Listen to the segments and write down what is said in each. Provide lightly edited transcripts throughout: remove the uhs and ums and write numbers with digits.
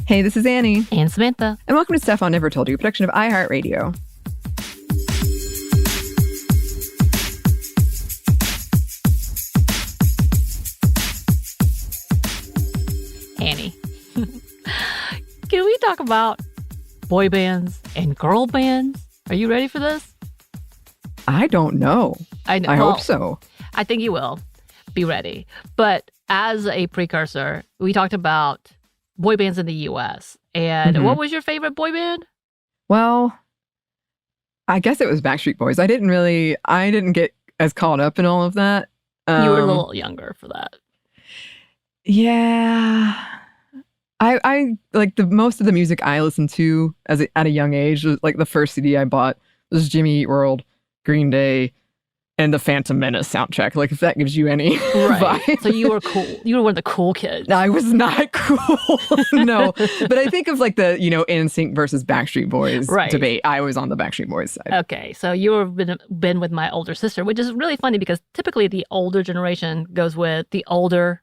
Hey, this is Anney. And Samantha. And welcome to Stuff I'll Never Told You, a production of iHeartRadio. Anney. Can we talk about boy bands and girl bands? Are you ready for this? I don't know. I hope so. I think you will. Be ready. But as a precursor, we talked about boy bands in the U.S. And what was your favorite boy band? Well, I guess it was Backstreet Boys. I didn't get as caught up in all of that. You were a little younger for that. Yeah. I like most of the music I listened to at a young age. Was, like the first CD I bought was Jimmy Eat World, Green Day, and the Phantom Menace soundtrack. Like if that gives you any vibe. So you were cool. You were one of the cool kids. I was not cool. No. But I think of like the, NSYNC versus Backstreet Boys debate. I was on the Backstreet Boys side. Okay. So you've been with my older sister, which is really funny because typically the older generation goes with the older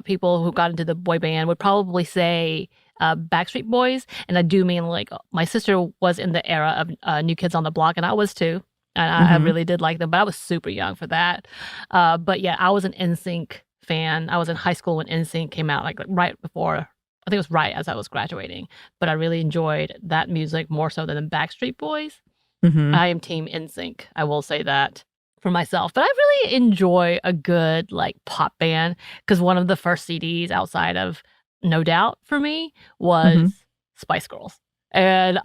people who got into the boy band would probably say Backstreet Boys. And I do mean like my sister was in the era of New Kids on the Block, and I was too. And I really did like them, but I was super young for that. But yeah, I was an NSYNC fan. I was in high school when NSYNC came out, like right before, I think it was right as I was graduating. But I really enjoyed that music more so than the Backstreet Boys. I am team NSYNC. I will say that for myself. But I really enjoy a good like pop band because one of the first CDs outside of No Doubt for me was Spice Girls. And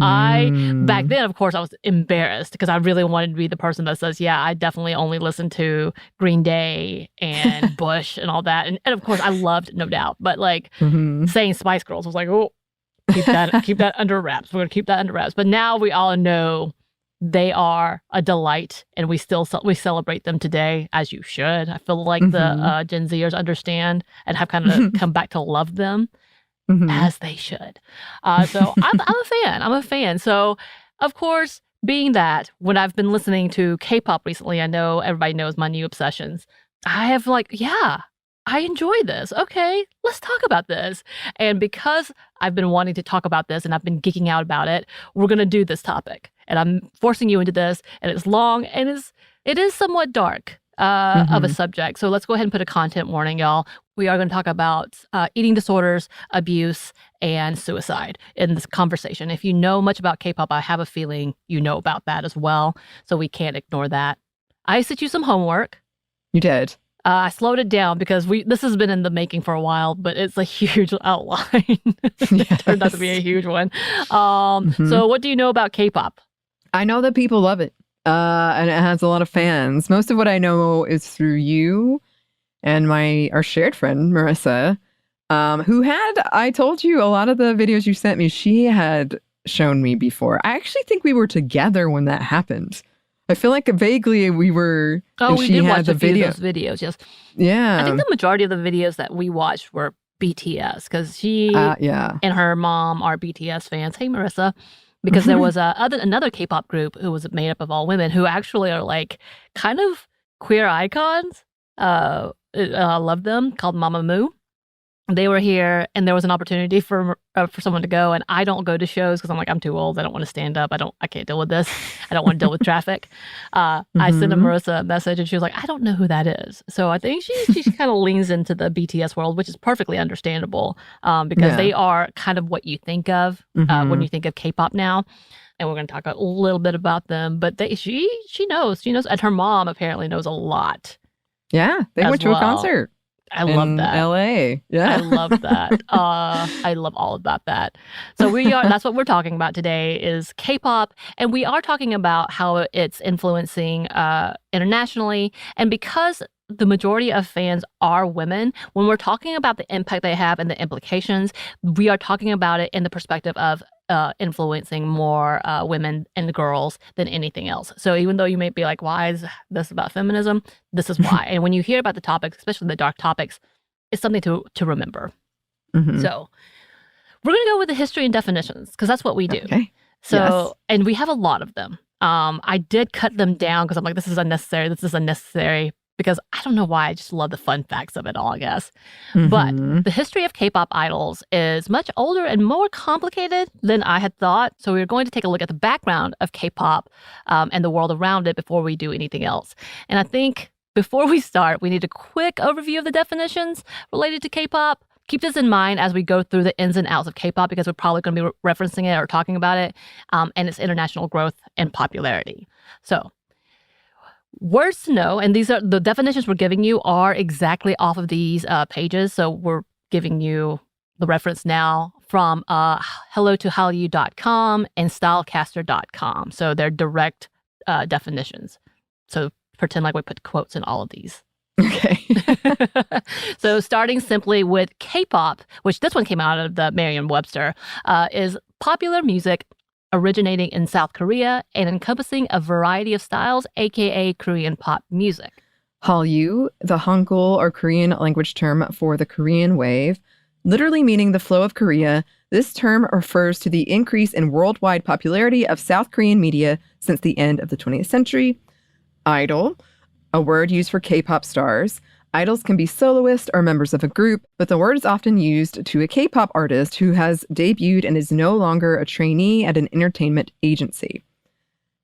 back then, of course, I was embarrassed because I really wanted to be the person that says, yeah, I definitely only listened to Green Day and Bush and all that. And of course, I loved No Doubt. But like saying Spice Girls was like, oh, keep that under wraps. We're going to keep that under wraps. But now we all know they are a delight and we celebrate them today, as you should. I feel like the Gen Zers understand and have kind of come back to love them. As they should. So I'm a fan. I'm a fan. So, of course, being that when I've been listening to K-pop recently, I know everybody knows my new obsessions. I have I enjoy this. Okay, let's talk about this. And because I've been wanting to talk about this and I've been geeking out about it, we're going to do this topic. And I'm forcing you into this. And it's long and it is somewhat dark. Of a subject. So let's go ahead and put a content warning, y'all. We are going to talk about eating disorders, abuse, and suicide in this conversation. If you know much about K-pop, I have a feeling you know about that as well. So we can't ignore that. I sent you some homework. You did. I slowed it down because this has been in the making for a while, but it's a huge outline. It turned out to be a huge one. So what do you know about K-pop? I know that people love it. And it has a lot of fans. Most of what I know is through you and our shared friend, Marissa, who I told you a lot of the videos you sent me, she had shown me before. I actually think we were together when that happened. I feel like vaguely we were. Oh, we did watch a few of those videos, yes. Yeah. I think the majority of the videos that we watched were BTS because she and her mom are BTS fans. Hey, Marissa. Because there was another K-pop group who was made up of all women who actually are like kind of queer icons. I love them, called Mamamoo. They were here and there was an opportunity for someone to go, and I don't go to shows because I'm like, I'm too old. I don't want to stand up. I can't deal with this. I don't want to deal with traffic. I sent Marissa a message and she was like, I don't know who that is. So I think she kind of leans into the BTS world, which is perfectly understandable because they are kind of what you think of when you think of K-pop now. And we're going to talk a little bit about them. But she knows. And her mom apparently knows a lot. Yeah, they went to a concert. I love that. LA. Yeah. I love that. I love all about that. So that's what we're talking about today is K-pop. And we are talking about how it's influencing internationally. And because the majority of fans are women, when we're talking about the impact they have and the implications, we are talking about it in the perspective of influencing more women and girls than anything else. So even though you may be like, why is this about feminism? This is why. And when you hear about the topics, especially the dark topics, it's something to remember. So we're going to go with the history and definitions because that's what we do. Okay. So, and we have a lot of them. I did cut them down because I'm like, this is unnecessary. because I don't know why, I just love the fun facts of it all, I guess. But Mhm. the history of K-pop idols is much older and more complicated than I had thought. So we're going to take a look at the background of K-pop and the world around it before we do anything else. And I think before we start, we need a quick overview of the definitions related to K-pop. Keep this in mind as we go through the ins and outs of K-pop, because we're probably going to be referencing it or talking about it and its international growth and popularity. So words to know, and these are the definitions we're giving you are exactly off of these pages. So we're giving you the reference now from hellotohallyu.com and stylecaster.com. So they're direct definitions. So pretend like we put quotes in all of these. Okay. So starting simply with K-pop, which this one came out of the Merriam-Webster, is popular music originating in South Korea and encompassing a variety of styles, aka Korean pop music. Hallyu, the Hangul or Korean language term for the Korean wave, literally meaning the flow of Korea. This term refers to the increase in worldwide popularity of South Korean media since the end of the 20th century. Idol, a word used for K-pop stars. Idols can be soloists or members of a group, but the word is often used to a K-pop artist who has debuted and is no longer a trainee at an entertainment agency.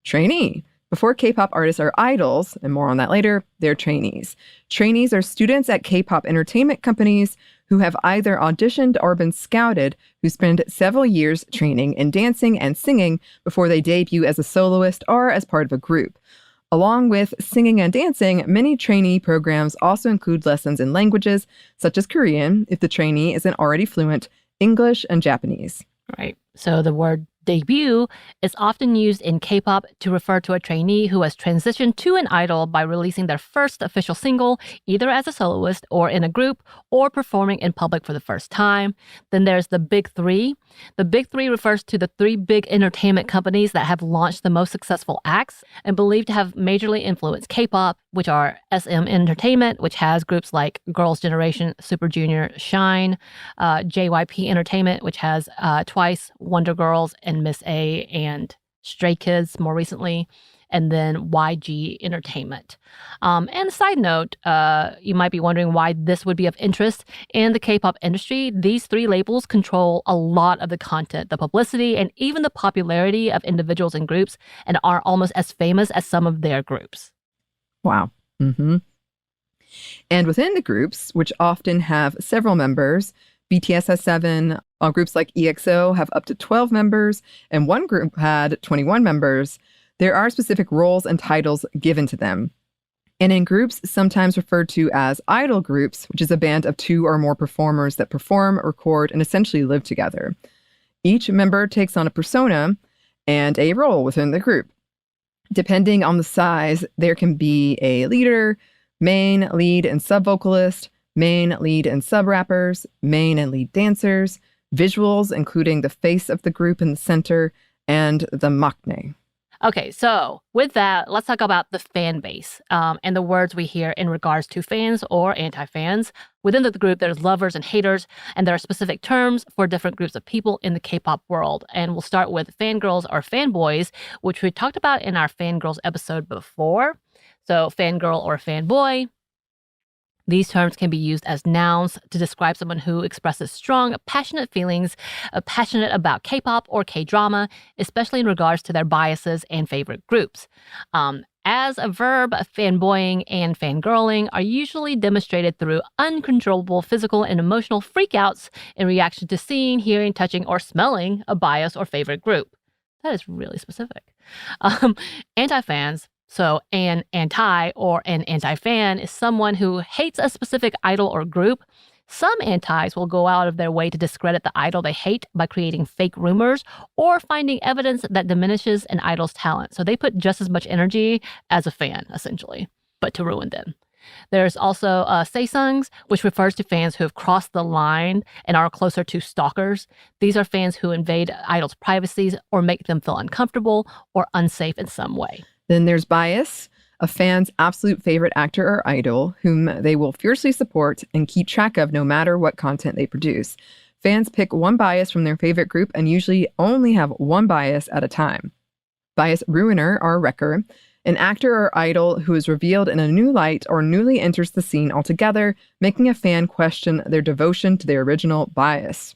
Trainee. Before K-pop artists are idols, and more on that later, they're trainees. Trainees are students at K-pop entertainment companies who have either auditioned or been scouted, who spend several years training in dancing and singing before they debut as a soloist or as part of a group. Along with singing and dancing, many trainee programs also include lessons in languages, such as Korean, if the trainee isn't already fluent, English, and Japanese. Right. So the word debut is often used in K-pop to refer to a trainee who has transitioned to an idol by releasing their first official single, either as a soloist or in a group, or performing in public for the first time. Then there's the Big Three. The Big Three refers to the three big entertainment companies that have launched the most successful acts and believed to have majorly influenced K-pop, which are SM Entertainment, which has groups like Girls' Generation, Super Junior, Shine, JYP Entertainment, which has Twice, Wonder Girls, and Miss A, and Stray Kids more recently, and then YG Entertainment. And a side note, you might be wondering why this would be of interest in the K-pop industry. These three labels control a lot of the content, the publicity, and even the popularity of individuals and groups, and are almost as famous as some of their groups. Wow. Mm-hmm. And within the groups, which often have several members, BTS has 7, groups like EXO have up to 12 members, and one group had 21 members. There are specific roles and titles given to them. And in groups, sometimes referred to as idol groups, which is a band of 2 or more performers that perform, record, and essentially live together. Each member takes on a persona and a role within the group. Depending on the size, there can be a leader, main, lead, and sub-vocalist, main, lead, and sub-rappers, main and lead dancers, visuals, including the face of the group in the center, and the maknae. Okay, so with that, let's talk about the fan base and the words we hear in regards to fans or anti-fans. Within the group, there's lovers and haters, and there are specific terms for different groups of people in the K-pop world. And we'll start with fangirls or fanboys, which we talked about in our fangirls episode before. So fangirl or fanboy. These terms can be used as nouns to describe someone who expresses strong, passionate feelings, passionate about K-pop or K-drama, especially in regards to their biases and favorite groups. As a verb, fanboying and fangirling are usually demonstrated through uncontrollable physical and emotional freakouts in reaction to seeing, hearing, touching, or smelling a bias or favorite group. That is really specific. Anti-fans. So an anti or an anti-fan is someone who hates a specific idol or group. Some antis will go out of their way to discredit the idol they hate by creating fake rumors or finding evidence that diminishes an idol's talent. So they put just as much energy as a fan, essentially, but to ruin them. There's also saesungs, which refers to fans who have crossed the line and are closer to stalkers. These are fans who invade idols' privacies or make them feel uncomfortable or unsafe in some way. Then there's bias, a fan's absolute favorite actor or idol, whom they will fiercely support and keep track of no matter what content they produce. Fans pick one bias from their favorite group and usually only have one bias at a time. Bias ruiner or wrecker An actor or idol who is revealed in a new light or newly enters the scene altogether, making a fan question their devotion to their original bias.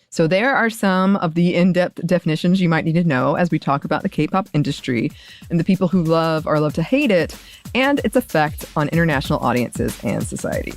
So there are some of the in-depth definitions you might need to know as we talk about the K-pop industry and the people who love or love to hate it and its effect on international audiences and society.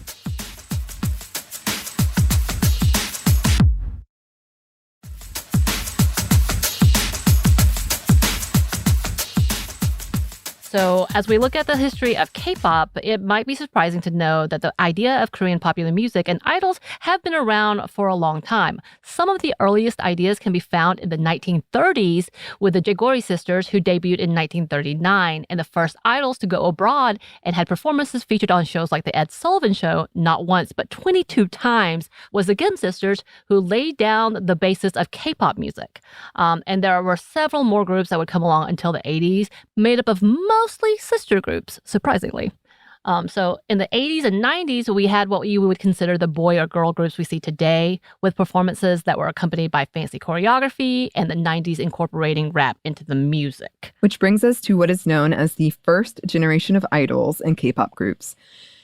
So, as we look at the history of K-pop, it might be surprising to know that the idea of Korean popular music and idols have been around for a long time. Some of the earliest ideas can be found in the 1930s with the Jaegori sisters, who debuted in 1939, and the first idols to go abroad and had performances featured on shows like The Ed Sullivan Show not once but 22 times was the Kim sisters, who laid down the basis of K-pop music. And there were several more groups that would come along until the 80s, made up of mostly sister groups, surprisingly. So in the 80s and 90s, we had what you would consider the boy or girl groups we see today, with performances that were accompanied by fancy choreography, and the 90s incorporating rap into the music. Which brings us to what is known as the first generation of idols and K-pop groups.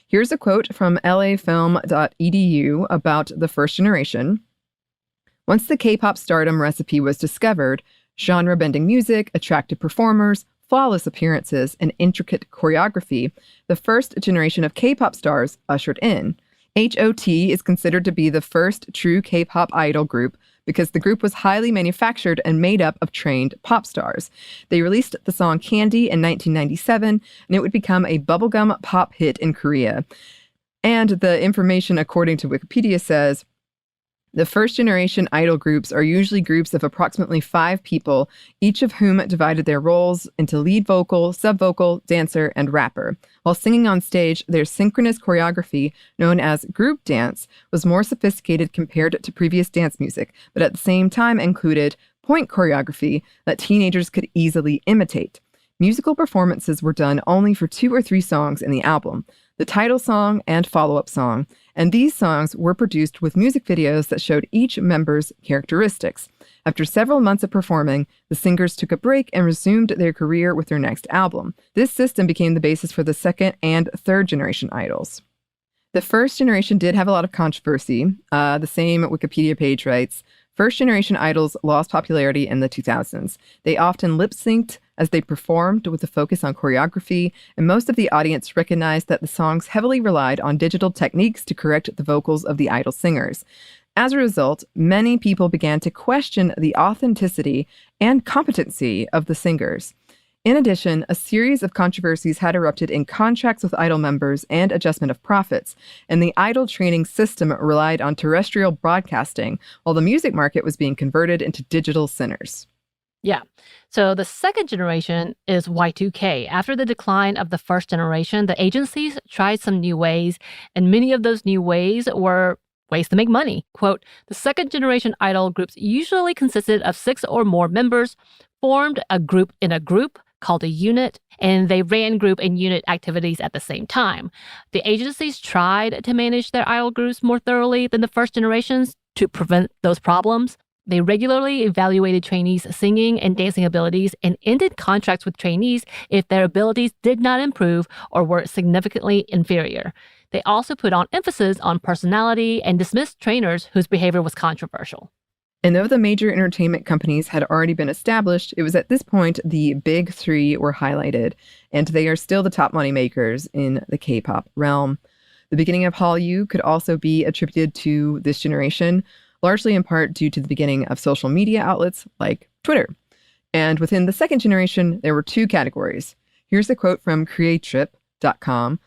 Here's a quote from lafilm.edu about the first generation. Once the K-pop stardom recipe was discovered, genre-bending music, attractive performers, flawless appearances, and intricate choreography, the first generation of K-pop stars ushered in. HOT is considered to be the first true K-pop idol group because the group was highly manufactured and made up of trained pop stars. They released the song Candy in 1997, and it would become a bubblegum pop hit in Korea. And the information, according to Wikipedia, says, the first-generation idol groups are usually groups of approximately 5 people, each of whom divided their roles into lead vocal, sub-vocal, dancer, and rapper. While singing on stage, their synchronous choreography, known as group dance, was more sophisticated compared to previous dance music, but at the same time included point choreography that teenagers could easily imitate. Musical performances were done only for 2 or 3 songs in the album, the title song and follow-up song, and these songs were produced with music videos that showed each member's characteristics. After several months of performing, the singers took a break and resumed their career with their next album. This system became the basis for the second and third generation idols. The first generation did have a lot of controversy. The same Wikipedia page writes, first generation idols lost popularity in the 2000s. They often lip-synced as they performed with a focus on choreography, and most of the audience recognized that the songs heavily relied on digital techniques to correct the vocals of the idol singers. As a result, many people began to question the authenticity and competency of the singers. In addition, a series of controversies had erupted in contracts with idol members and adjustment of profits, and the idol training system relied on terrestrial broadcasting, while the music market was being converted into digital centers. Yeah. So the second generation is Y2K. After the decline of the first generation, the agencies tried some new ways, and many of those new ways were ways to make money. Quote, the second generation idol groups usually consisted of 6 or more members, formed a group in a group called a unit, and they ran group and unit activities at the same time. The agencies tried to manage their idol groups more thoroughly than the first generations to prevent those problems. They regularly evaluated trainees' singing and dancing abilities and ended contracts with trainees if their abilities did not improve or were significantly inferior. They also put on emphasis on personality and dismissed trainers whose behavior was controversial. And though the major entertainment companies had already been established, it was at this point the big 3 were highlighted, and they are still the top moneymakers in the K-pop realm. The beginning of Hallyu could also be attributed to this generation, largely in part due to the beginning of social media outlets like Twitter. And within the second generation, there were 2 categories. Here's a quote from creatrip.com.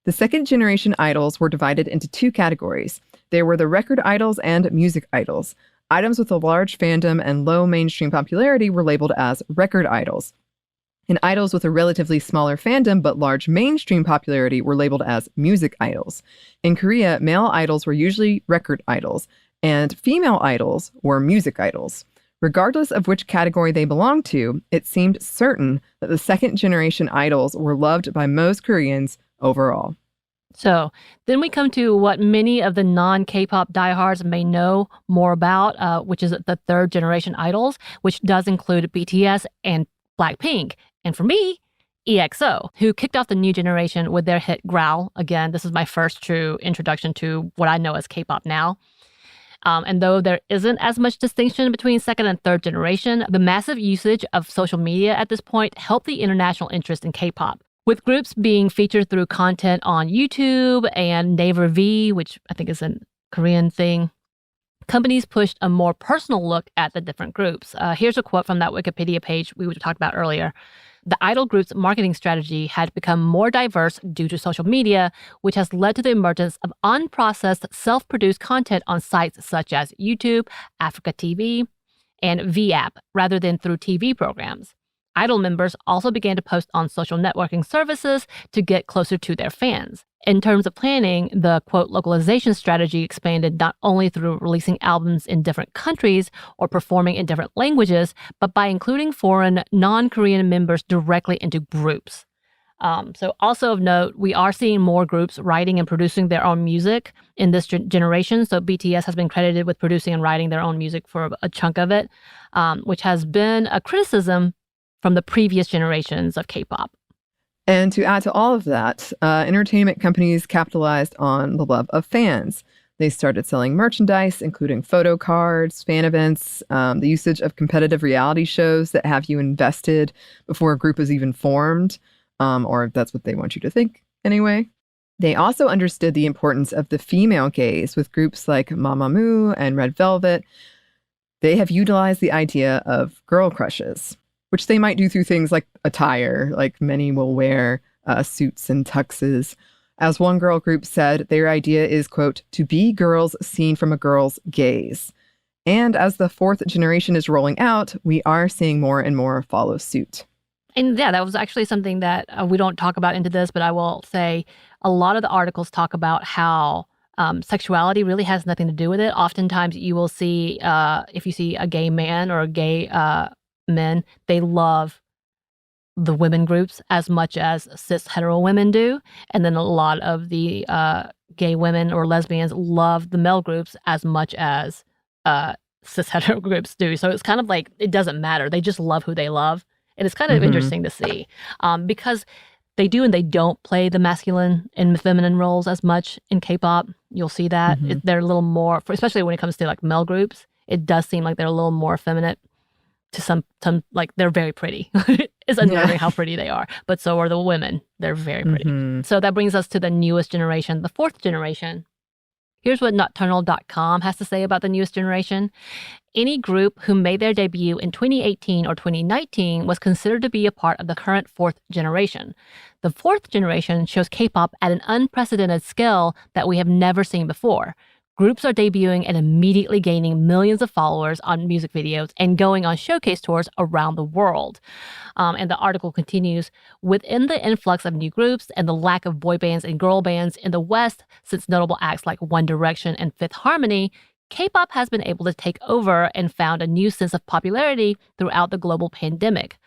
The second generation idols were divided into 2 categories. There were the record idols and music idols. Items with a large fandom and low mainstream popularity were labeled as record idols. And idols with a relatively smaller fandom but large mainstream popularity were labeled as music idols. In Korea, male idols were usually record idols, and female idols were music idols. Regardless of which category they belonged to, it seemed certain that the second generation idols were loved by most Koreans overall. So then we come to what many of the non-K-pop diehards may know more about, which is the third generation idols, which does include BTS and Blackpink. And for me, EXO, who kicked off the new generation with their hit Growl. Again, this is my first true introduction to what I know as K-pop now. And though there isn't as much distinction between second and third generation, the massive usage of social media at this point helped the international interest in K-pop, with groups being featured through content on YouTube and Naver V, which I think is a Korean thing. Companies pushed a more personal look at the different groups. Here's a quote from that Wikipedia page we talked about earlier. The idol group's marketing strategy had become more diverse due to social media, which has led to the emergence of unprocessed, self-produced content on sites such as YouTube, Africa TV, and VApp, rather than through TV programs. Idol members also began to post on social networking services to get closer to their fans. In terms of planning, the, quote, localization strategy expanded not only through releasing albums in different countries or performing in different languages, but by including foreign, non-Korean members directly into groups. So also of note, we are seeing more groups writing and producing their own music in this generation. So BTS has been credited with producing and writing their own music for a chunk of it, which has been a criticism from the previous generations of K-pop. And to add to all of that, entertainment companies capitalized on the love of fans. They started selling merchandise, including photo cards, fan events, the usage of competitive reality shows that have you invested before a group is even formed, or that's what they want you to think anyway. They also understood the importance of the female gaze with groups like Mamamoo and Red Velvet. They have utilized the idea of girl crushes, which they might do through things like attire, like many will wear suits and tuxes. As one girl group said, their idea is, quote, to be girls seen from a girl's gaze. And as the fourth generation is rolling out, we are seeing more and more follow suit. And yeah, that was actually something that we don't talk about into this, but I will say a lot of the articles talk about how sexuality really has nothing to do with it. Oftentimes you will see, if you see a gay man or a gay men, they love the women groups as much as cis hetero women do. And then a lot of the gay women or lesbians love the male groups as much as cis hetero groups do. So it's kind of like, it doesn't matter. They just love who they love. And it's kind of interesting to see because they do and they don't play the masculine and feminine roles as much in K-pop. You'll see that. They're a little more, especially when it comes to like male groups, it does seem like they're a little more effeminate. To some, like they're very pretty. It's unnerving how pretty they are, but so are the women. They're very pretty. So that brings us to the newest generation, the fourth generation. Here's what Nocturnal.com has to say about the newest generation. Any group who made their debut in 2018 or 2019 was considered to be a part of the current fourth generation. The fourth generation shows K-pop at an unprecedented scale that we have never seen before. Groups are debuting and immediately gaining millions of followers on music videos and going on showcase tours around the world. And the article continues, within the influx of new groups and the lack of boy bands and girl bands in the West, since notable acts like One Direction and Fifth Harmony, K-pop has been able to take over and found a new sense of popularity throughout the global pandemic.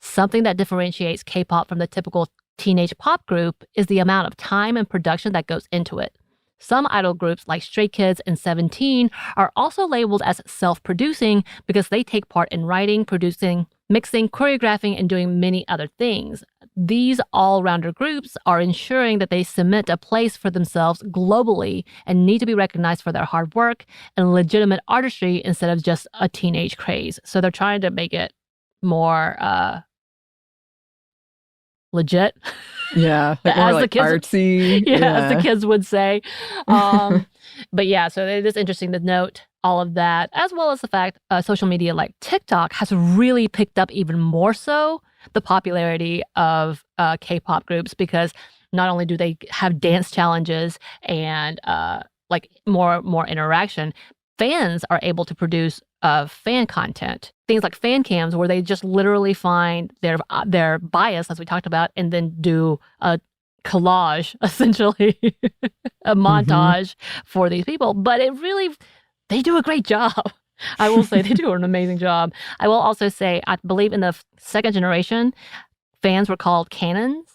Something that differentiates K-pop from the typical teenage pop group is the amount of time and production that goes into it. Some idol groups like Stray Kids and 17 are also labeled as self-producing because they take part in writing, producing, mixing, choreographing, and doing many other things. These all-rounder groups are ensuring that they cement a place for themselves globally and need to be recognized for their hard work and legitimate artistry instead of just a teenage craze. So they're trying to make it more legit. Yeah, like more like artsy. Yeah, as the kids would say. But yeah, so it is interesting to note all of that, as well as the fact social media like TikTok has really picked up even more so the popularity of K-pop groups, because not only do they have dance challenges and like more interaction, fans are able to produce fan content, things like fan cams, where they just literally find their bias, as we talked about, and then do a collage, essentially, a montage for these people. But they do a great job. I will say they do an amazing job. I will also say, I believe in the second generation, fans were called canons.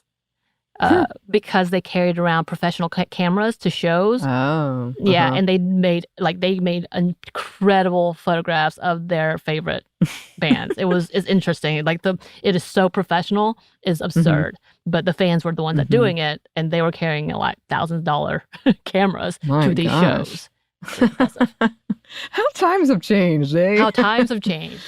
because they carried around professional cameras to shows. Oh. Yeah, and they made incredible photographs of their favorite bands. It's interesting. It is so professional, it's absurd. But the fans were the ones that doing it, and they were carrying like $1,000 cameras to these shows. How times have changed, eh? How times have changed.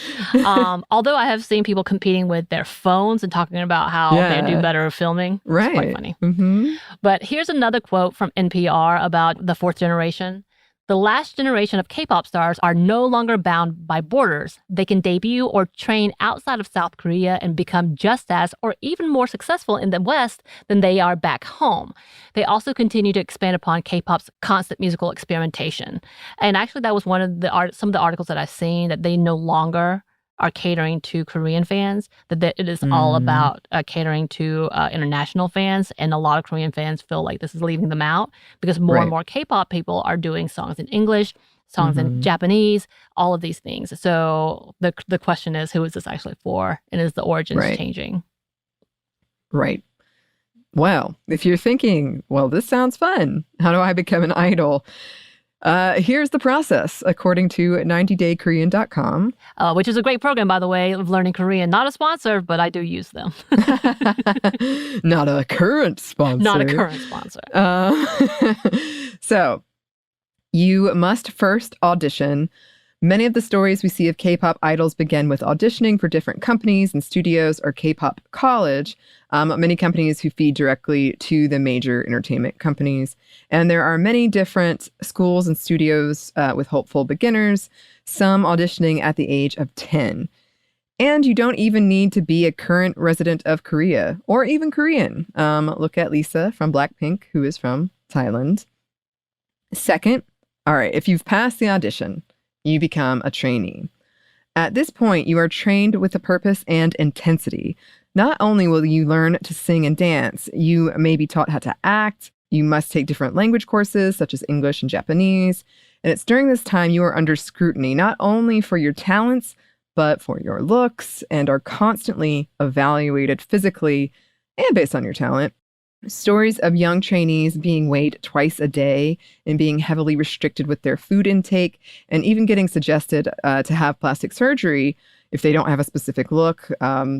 Although I have seen people competing with their phones and talking about how they do better filming. Right. It's quite funny. But here's another quote from NPR about the fourth generation. The last generation of K-pop stars are no longer bound by borders. They can debut or train outside of South Korea and become just as or even more successful in the West than they are back home. They also continue to expand upon K-pop's constant musical experimentation. And actually, that was one of some of the articles that I've seen, that they no longer are catering to Korean fans, that it is all about catering to international fans. And a lot of Korean fans feel like this is leaving them out because more and more K-pop people are doing songs in English, songs in Japanese, all of these things. So the question is, who is this actually for? And is the origins changing? Right. Well, if you're thinking, well, this sounds fun, how do I become an idol? Here's the process, according to 90daykorean.com. Which is a great program, by the way, of learning Korean. Not a sponsor, but I do use them. Not a current sponsor. Not a current sponsor. So, you must first audition. Many of the stories we see of K-pop idols begin with auditioning for different companies and studios or K-pop college, many companies who feed directly to the major entertainment companies. And there are many different schools and studios with hopeful beginners, some auditioning at the age of 10. And you don't even need to be a current resident of Korea or even Korean. Look at Lisa from Blackpink, who is from Thailand. Second, all right, if you've passed the audition, you become a trainee. At this point, you are trained with a purpose and intensity. Not only will you learn to sing and dance, you may be taught how to act. You must take different language courses, such as English and Japanese. And it's during this time you are under scrutiny, not only for your talents, but for your looks, and are constantly evaluated physically and based on your talent. Stories of young trainees being weighed twice a day and being heavily restricted with their food intake, and even getting suggested to have plastic surgery if they don't have a specific look.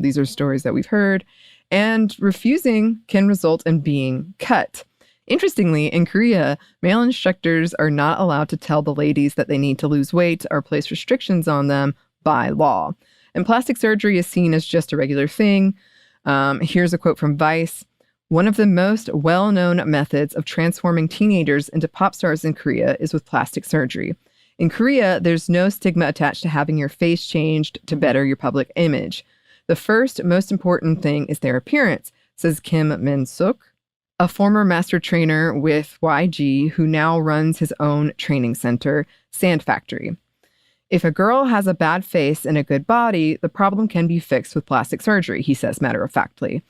These are stories that we've heard. And refusing can result in being cut. Interestingly, in Korea, male instructors are not allowed to tell the ladies that they need to lose weight or place restrictions on them by law. And plastic surgery is seen as just a regular thing. Here's a quote from Vice. One of the most well-known methods of transforming teenagers into pop stars in Korea is with plastic surgery. In Korea, there's no stigma attached to having your face changed to better your public image. The first, most important thing is their appearance, says Kim Min-suk, a former master trainer with YG who now runs his own training center, Sand Factory. If a girl has a bad face and a good body, the problem can be fixed with plastic surgery, he says matter-of-factly.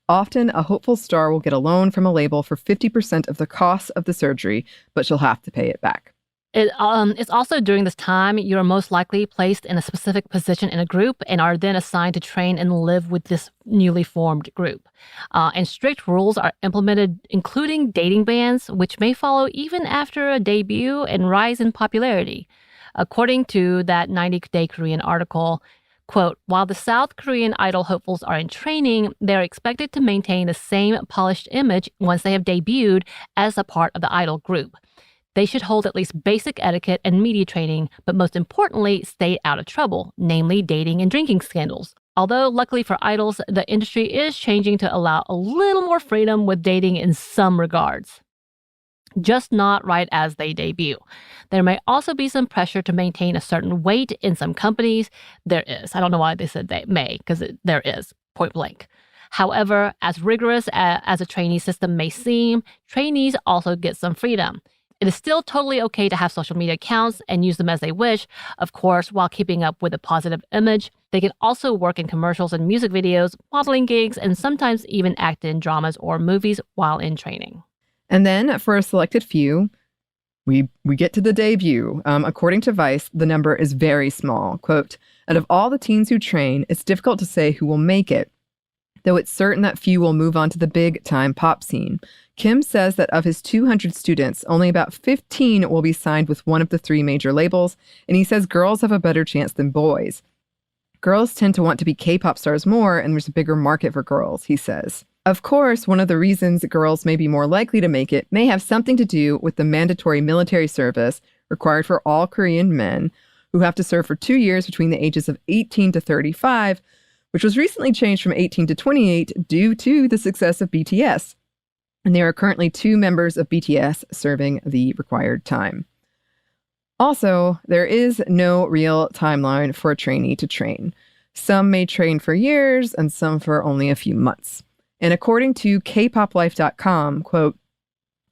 Often, a hopeful star will get a loan from a label for 50% of the cost of the surgery, but she'll have to pay it back. It's also during this time you are most likely placed in a specific position in a group and are then assigned to train and live with this newly formed group. And strict rules are implemented, including dating bans, which may follow even after a debut and rise in popularity. According to that 90-Day Korean article, quote, while the South Korean idol hopefuls are in training, they're expected to maintain the same polished image once they have debuted as a part of the idol group. They should hold at least basic etiquette and media training, but most importantly, stay out of trouble, namely dating and drinking scandals. Although, luckily for idols, the industry is changing to allow a little more freedom with dating in some regards. Just not right as they debut. There may also be some pressure to maintain a certain weight in some companies. There is. I don't know why they said they may, because there is, point blank. However, as rigorous as a trainee system may seem, trainees also get some freedom. It is still totally okay to have social media accounts and use them as they wish, of course, while keeping up with a positive image. They can also work in commercials and music videos, modeling gigs, and sometimes even act in dramas or movies while in training. And then for a selected few, we get to the debut. According to Vice, the number is very small. Quote, out of all the teens who train, it's difficult to say who will make it. though it's certain that few will move on to the big-time pop scene. Kim says that of his 200 students, only about 15 will be signed with one of the 3 major labels, and he says girls have a better chance than boys. Girls tend to want to be K-pop stars more, and there's a bigger market for girls, he says. Of course, one of the reasons girls may be more likely to make it may have something to do with the mandatory military service required for all Korean men, who have to serve for 2 years between the ages of 18 to 35, which was recently changed from 18 to 28 due to the success of BTS. And there are currently 2 members of BTS serving the required time. Also, there is no real timeline for a trainee to train. Some may train for years and some for only a few months. And according to kpoplife.com, quote,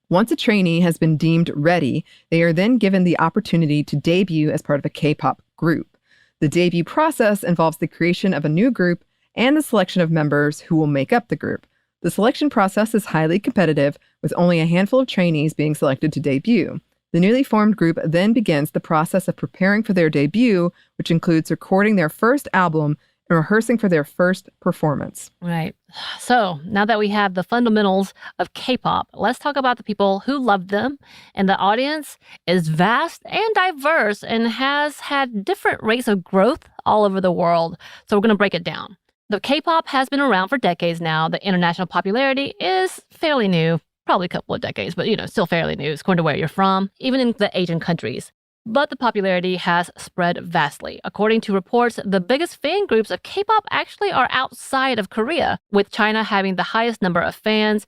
once a trainee has been deemed ready, they are then given the opportunity to debut as part of a K-pop group. The debut process involves the creation of a new group and the selection of members who will make up the group. The selection process is highly competitive, with only a handful of trainees being selected to debut. The newly formed group then begins the process of preparing for their debut, which includes recording their first album and rehearsing for their first performance. Right. So now that we have the fundamentals of K-pop, let's talk about the people who love them. And the audience is vast and diverse and has had different rates of growth all over the world. So we're going to break it down. The K-pop has been around for decades now. The international popularity is fairly new. Probably a couple of decades, but still fairly new, according to where you're from, even in the Asian countries. But the popularity has spread vastly. According to reports, the biggest fan groups of K-pop actually are outside of Korea, with China having the highest number of fans.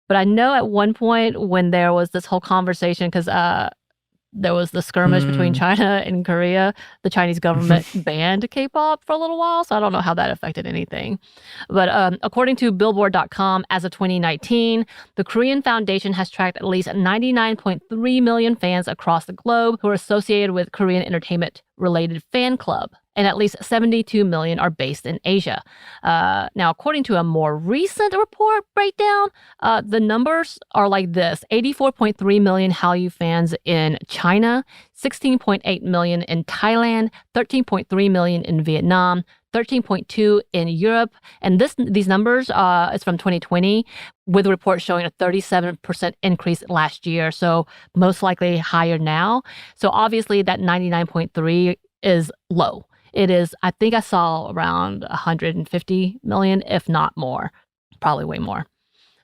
But I know at one point when there was this whole conversation, because there was the skirmish between China and Korea, the Chinese government banned K-pop for a little while, so I don't know how that affected anything. But according to Billboard.com, as of 2019, the Korean Foundation has tracked at least 99.3 million fans across the globe who are associated with Korean entertainment-related fan club, and at least 72 million are based in Asia. Now, according to a more recent report breakdown, the numbers are like this: 84.3 million Hallyu fans in China, 16.8 million in Thailand, 13.3 million in Vietnam, 13.2 in Europe. And these numbers is from 2020, with a report showing a 37% increase last year. So most likely higher now. So obviously that 99.3 is low. It is, I think I saw around 150 million, if not more, probably way more.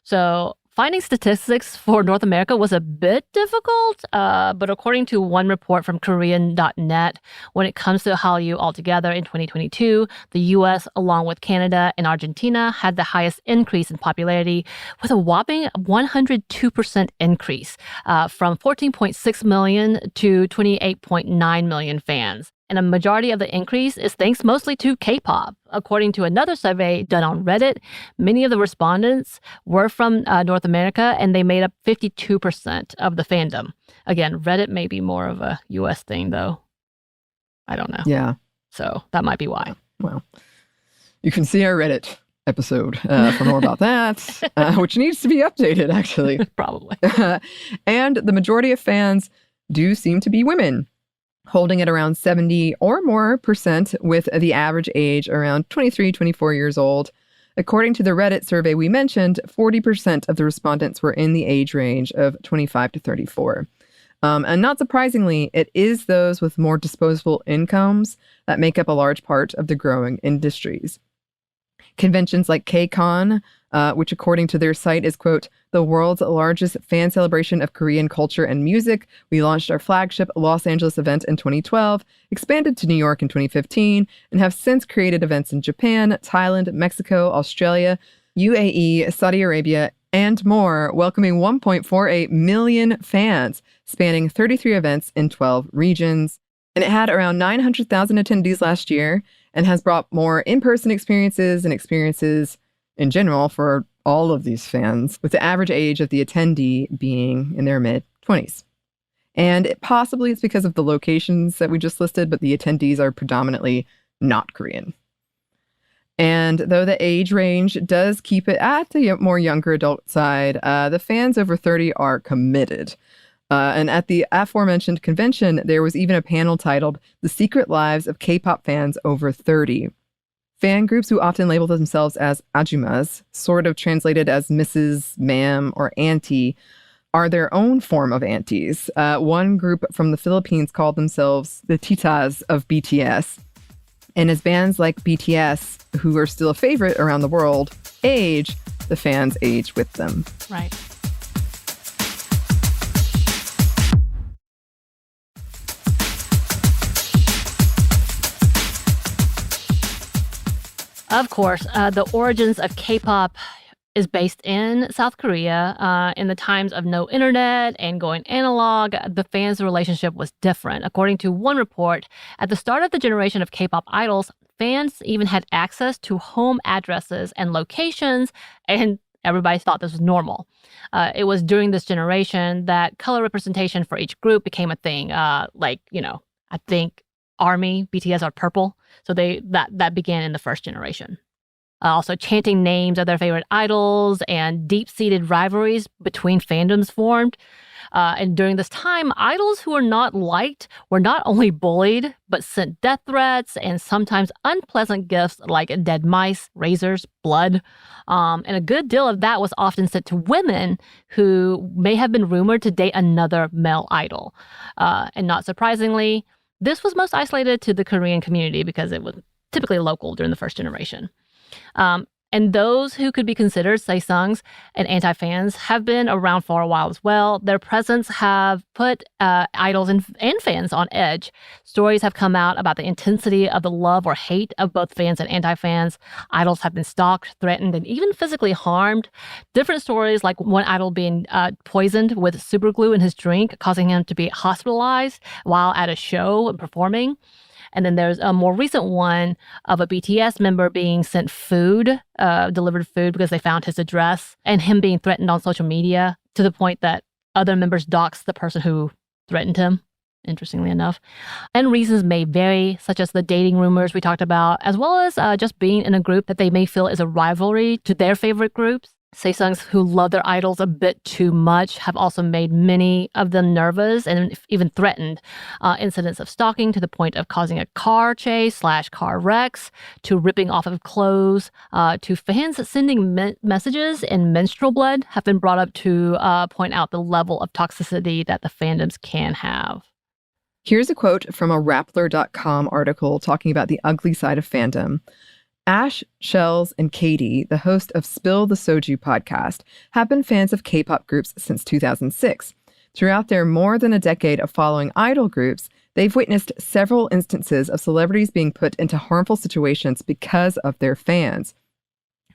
So finding statistics for North America was a bit difficult, but according to one report from Korean.net, when it comes to Hallyu altogether in 2022, the US, along with Canada and Argentina, had the highest increase in popularity, with a whopping 102% increase from 14.6 million to 28.9 million fans. And a majority of the increase is thanks mostly to K-pop. According to another survey done on Reddit, many of the respondents were from North America, and they made up 52% of the fandom. Again, Reddit may be more of a US thing, though. I don't know. Yeah. So that might be why. Well, you can see our Reddit episode for more about that, which needs to be updated, actually. Probably. And the majority of fans do seem to be women, holding at around 70 or more percent, with the average age around 23, 24 years old. According to the Reddit survey we mentioned, 40% of the respondents were in the age range of 25 to 34. And not surprisingly, it is those with more disposable incomes that make up a large part of the growing industries. Conventions like KCON, which according to their site is, quote, the world's largest fan celebration of Korean culture and music. We launched our flagship Los Angeles event in 2012, expanded to New York in 2015, and have since created events in Japan, Thailand, Mexico, Australia, UAE, Saudi Arabia, and more, welcoming 1.48 million fans, spanning 33 events in 12 regions. And it had around 900,000 attendees last year, and has brought more in-person experiences and experiences in general for all of these fans, with the average age of the attendee being in their mid-20s. And possibly it's because of the locations that we just listed, but the attendees are predominantly not Korean. And though the age range does keep it at the more younger adult side, the fans over 30 are committed. And at the aforementioned convention, there was even a panel titled The Secret Lives of K-pop Fans Over 30. Fan groups who often label themselves as ajumas, sort of translated as Mrs., Ma'am, or Auntie, are their own form of aunties. One group from the Philippines called themselves the Titas of BTS. And as bands like BTS, who are still a favorite around the world, age, the fans age with them. Right. Of course, the origins of K-pop is based in South Korea. In the times of no internet and going analog, the fans' relationship was different. According to one report, at the start of the generation of K-pop idols, fans even had access to home addresses and locations, and everybody thought this was normal. It was during this generation that color representation for each group became a thing. I think ARMY, BTS are purple. So that began in the first generation. Also, chanting names of their favorite idols and deep-seated rivalries between fandoms formed. And during this time, idols who were not liked were not only bullied, but sent death threats and sometimes unpleasant gifts like dead mice, razors, blood. And a good deal of that was often sent to women who may have been rumored to date another male idol. And not surprisingly, this was most isolated to the Korean community because it was typically local during the first generation. And those who could be considered saesungs and anti-fans have been around for a while as well. Their presence have put idols and fans on edge. Stories have come out about the intensity of the love or hate of both fans and anti-fans. Idols have been stalked, threatened, and even physically harmed. Different stories, like one idol being poisoned with super glue in his drink, causing him to be hospitalized while at a show and performing. And then there's a more recent one of a BTS member being sent food, delivered food because they found his address, and him being threatened on social media to the point that other members doxed the person who threatened him, interestingly enough. And reasons may vary, such as the dating rumors we talked about, as well as just being in a group that they may feel is a rivalry to their favorite groups. Saesungs who love their idols a bit too much have also made many of them nervous and even threatened. Incidents of stalking to the point of causing a car chase / car wrecks, to ripping off of clothes, to fans sending messages in menstrual blood have been brought up to point out the level of toxicity that the fandoms can have. Here's a quote from a Rappler.com article talking about the ugly side of fandom. Ash, Shells, and Katie, the host of Spill the Soju podcast, have been fans of K-pop groups since 2006. Throughout their more than a decade of following idol groups, they've witnessed several instances of celebrities being put into harmful situations because of their fans.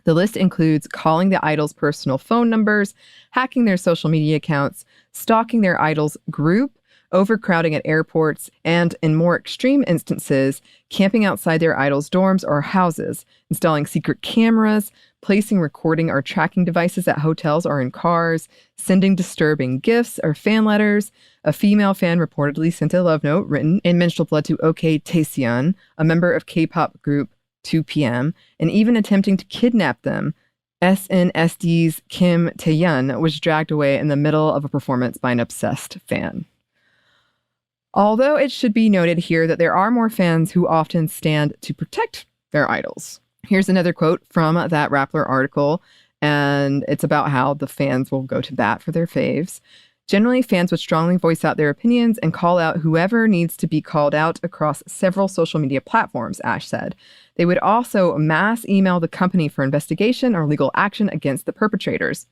The list includes calling the idols' personal phone numbers, hacking their social media accounts, stalking their idols' group, overcrowding at airports, and, in more extreme instances, camping outside their idols' dorms or houses, installing secret cameras, placing recording or tracking devices at hotels or in cars, sending disturbing gifts or fan letters. A female fan reportedly sent a love note written in menstrual blood to OK Taeseon, a member of K-pop group 2PM, and even attempting to kidnap them. SNSD Kim Taehyun was dragged away in the middle of a performance by an obsessed fan. Although it should be noted here that there are more fans who often stand to protect their idols. Here's another quote from that Rappler article, and it's about how the fans will go to bat for their faves. Generally, fans would strongly voice out their opinions and call out whoever needs to be called out across several social media platforms, Ash said. They would also mass email the company for investigation or legal action against the perpetrators.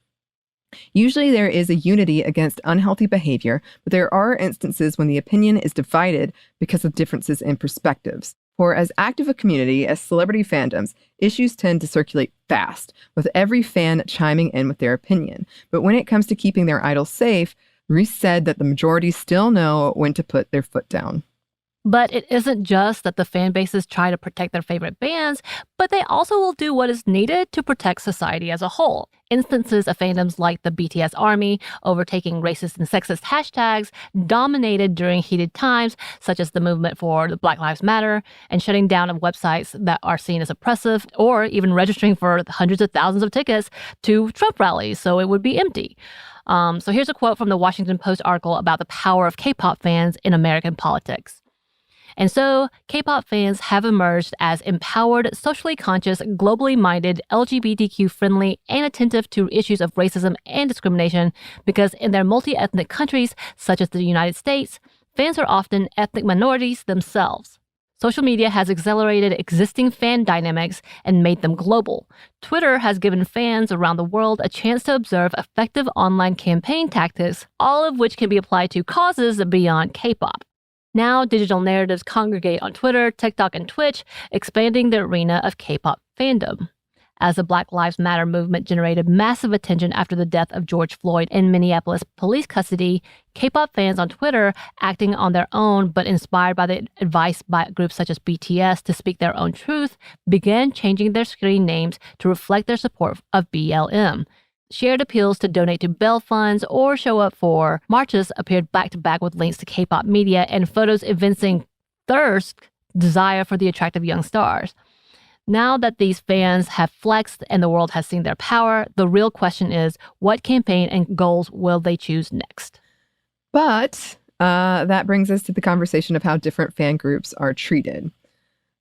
Usually there is a unity against unhealthy behavior, but there are instances when the opinion is divided because of differences in perspectives. For as active a community as celebrity fandoms, issues tend to circulate fast, with every fan chiming in with their opinion. But when it comes to keeping their idols safe, Reese said that the majority still know when to put their foot down. But it isn't just that the fan bases try to protect their favorite bands, but they also will do what is needed to protect society as a whole. Instances of fandoms like the BTS Army overtaking racist and sexist hashtags dominated during heated times, such as the movement for the Black Lives Matter and shutting down of websites that are seen as oppressive, or even registering for hundreds of thousands of tickets to Trump rallies so it would be empty. So here's a quote from the Washington Post article about the power of K-pop fans in American politics. And so, K-pop fans have emerged as empowered, socially conscious, globally minded, LGBTQ-friendly, and attentive to issues of racism and discrimination because in their multi-ethnic countries, such as the United States, fans are often ethnic minorities themselves. Social media has accelerated existing fan dynamics and made them global. Twitter has given fans around the world a chance to observe effective online campaign tactics, all of which can be applied to causes beyond K-pop. Now, digital narratives congregate on Twitter, TikTok, and Twitch, expanding the arena of K-pop fandom. As the Black Lives Matter movement generated massive attention after the death of George Floyd in Minneapolis police custody, K-pop fans on Twitter, acting on their own but inspired by the advice by groups such as BTS to speak their own truth, began changing their screen names to reflect their support of BLM. Shared appeals to donate to bail funds or show up for marches appeared back-to-back with links to K-pop media and photos evincing thirst, desire for the attractive young stars. Now that these fans have flexed and the world has seen their power, the real question is, what campaign and goals will they choose next? But that brings us to the conversation of how different fan groups are treated.